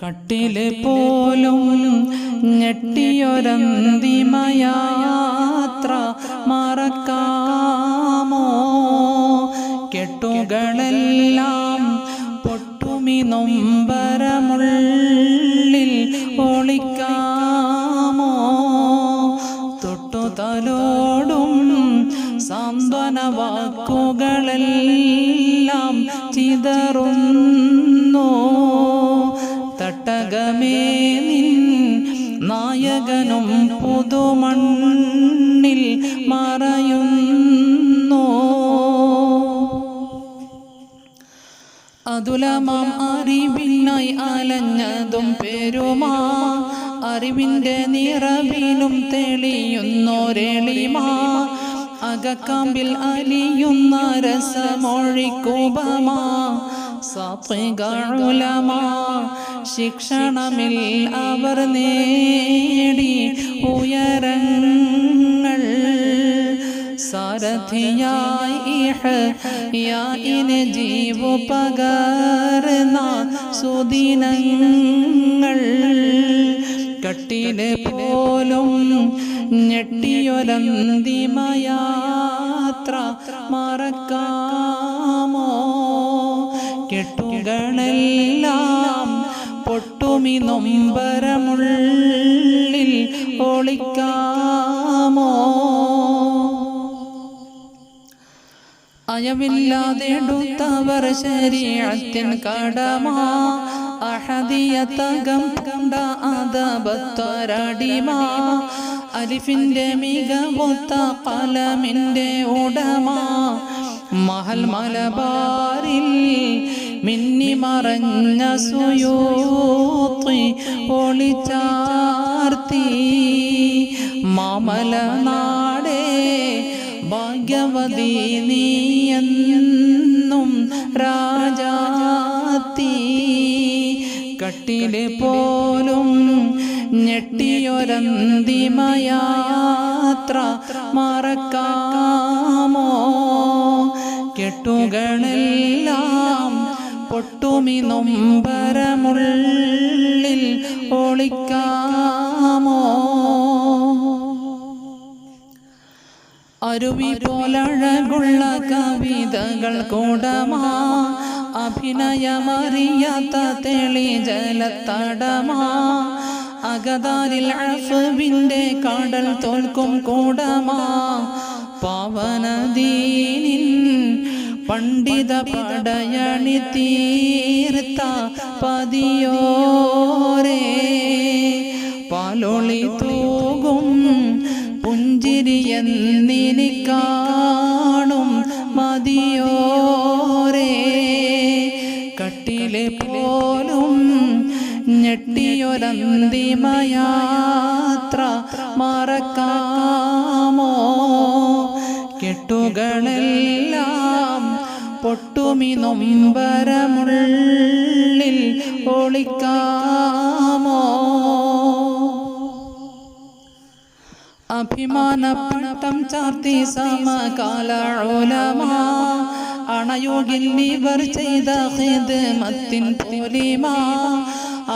കട്ടില് പോലും ഞെട്ടിയൊരന്തിമയാത്ര മറക്കാമോ? കെട്ടുകളെല്ലാം പൊട്ടുമി നൊമ്പരമുള്ളിൽ ഒളിക്കാമോ? തൊട്ടുതലോടും സാന്ത്വന വാക്കുകളെല്ലാം ചിതറുന്നു. തട്ടകമേ നിൻ നായകനും പുതുമണ്ണിൽ മറയുന്നു. അതുലമാം അറിവിനായി അലഞ്ഞതും പെരുമാ, അറിവിൻ്റെ നിറവിലും തെളിയുന്നൊരെളിമാ, അകക്കാമ്പിൽ അലിയുന്ന രസമൊഴിക്കുപമാ, സാത്വികളുലമാ ശിക്ഷണമിൽ അവർ നേടി ഉയരങ്ങൾ. സാരഥിയായി ഇഹ്യാഇന് ജീവു പകർന്ന സുദിനങ്ങൾ. കട്ടില് പോലും ഞെട്ടിയൊരന്തിമയാത്ര മറക്കാമോ? കെട്ടുകളെല്ലാം പൊട്ടുമി നൊമ്പരമുള്ളിൽ ഒളിക്കാമോ? അയവില്ലാതെടുത്തവർ ശരീഅത്തിൻ കടമ, അഹദിയത്തകം കണ്ട അദബത്തൊരടിമ, അലിഫിൻ്റെ മികവൊത്ത കലമിൻ്റെ ഉടമ, മഹൽ മലബാറിൽ മിന്നി മറഞ്ഞ സുയൂത്തി ഒളിച്ചാർത്തി. മാമല നാടേ ഭാഗ്യവതി നീയെന്നും രാജാത്തി. കട്ടില് പോലും ഞെട്ടിയൊരന്തിമയാത്ര മറക്കാമോ? കെട്ടുകളെല്ലാം പൊട്ടുമി നൊമ്പരമുള്ളിൽ ഒളിക്കാമോ? അരുവി പോലഴകുള്ള കവിതകൾ കൂടമാ, അഭിനയമറിയാത്ത തെളി ജലത്തടമാ, അകതാരിൽ അഫ്വിൻ്റെ കടൽ തോൽക്കും കൂടമാ, പാവനദീനിൻ പണ്ഡിത പടയണി തീർത്ത പതിയോരേ, പാലൊളി തൂകും പുഞ്ചിരിയെന്നിനി കാണും മതിയോരേ. കട്ടില് പോലും ഞെട്ടിയൊരന്തിമയാത്ര മറക്കാമോ? കെട്ടുകളെല്ലാം പൊട്ടുമി നൊമ്പരമുള്ളിൽ ഒളിക്കാമോ? അഭിമാനപ്പട്ടം ചാർത്തി സമകാല ഉലമാ, അണയുകിൽ ഇവർ ചെയ്ത ഖിദ്മത്തിൻ പൊലിമ,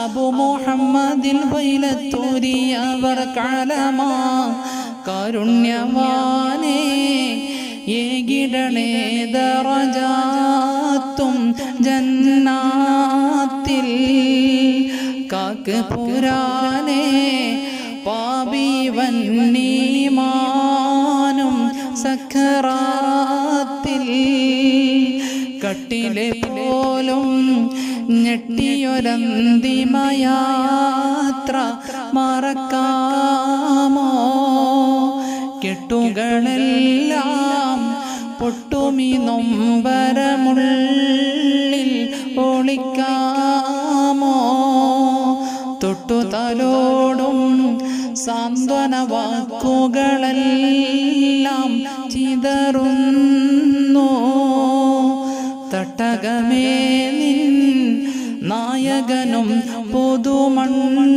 അബു മുഹമ്മദിൽ വൈലത്തൂരിയവർ കലമാ, കാരുണ്യവാനേ ഏകിടണേ ദറജാത്തും ജന്നാത്തിൽ. കാക്ക് പുരാനേ പാപിവന്നീമാനും സഖറാത്തിൽ. കട്ടില് പോലും ഞെട്ടിയൊരന്തിമയാത്ര മറക്കാമോ? കെട്ടുകളെല്ലാം പൊട്ടുമി നൊമ്പരമുള്ളിൽ ഒളിക്കാമോ? തൊട്ടുതലോടും സാന്ത്വന വാക്കുകളെല്ലാം ചിതറുന്നു. തട്ടകമേ നിൻ നായകനും പുതുമണ്ണിൽ